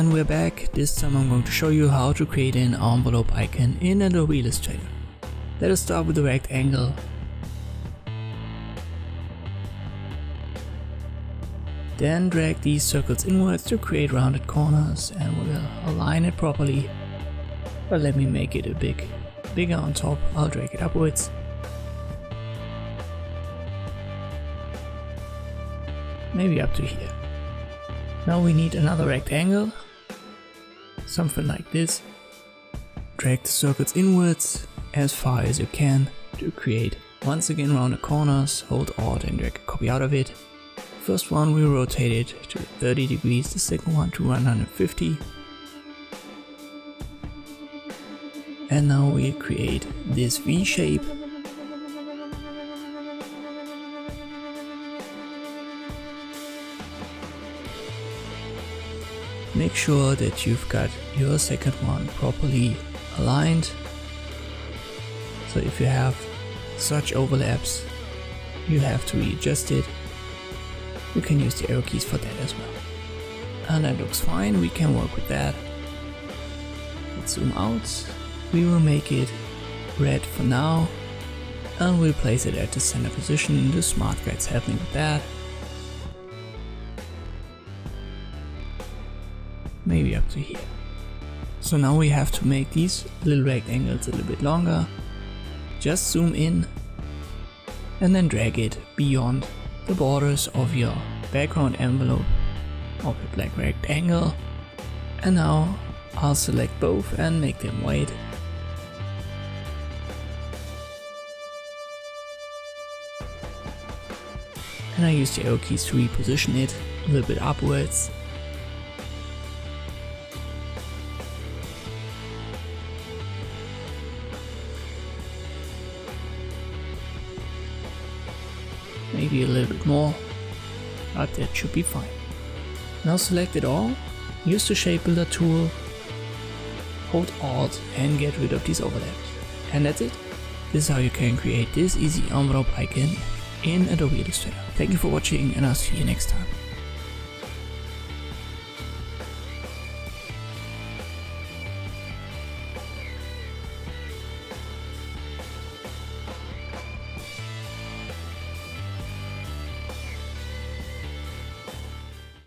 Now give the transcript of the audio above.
And we're back. This time I'm going to show you how to create an envelope icon in Adobe Illustrator. Let us start with the rectangle. Then drag these circles inwards to create rounded corners, and we'll align it properly. But let me make it a bit bigger on top. I'll drag it upwards. Maybe up to here. Now we need another rectangle, something like this. Drag the circles inwards as far as you can to create once again rounded corners. Hold Alt and drag a copy out of it. First one we rotate it to 30 degrees, the second one to 150. And now we create this V shape. Make sure that you've got your second one properly aligned. So if you have such overlaps, you have to readjust it. You can use the arrow keys for that as well. And that looks fine, we can work with that. Let's zoom out. We will make it red for now. And we'll place it at the center position. The smart guide's helping with that. Maybe up to here. So now we have to make these little rectangles a little bit longer. Just zoom in and then drag it beyond the borders of your background envelope of a black rectangle. And now I'll select both and make them white. And I use the arrow keys to reposition it a little bit upwards. Maybe a little bit more, but that should be fine. Now select it all, use the shape builder tool, hold Alt and get rid of these overlaps. And that's it. This is how you can create this easy envelope icon in Adobe Illustrator. Thank you for watching and I'll see you next time.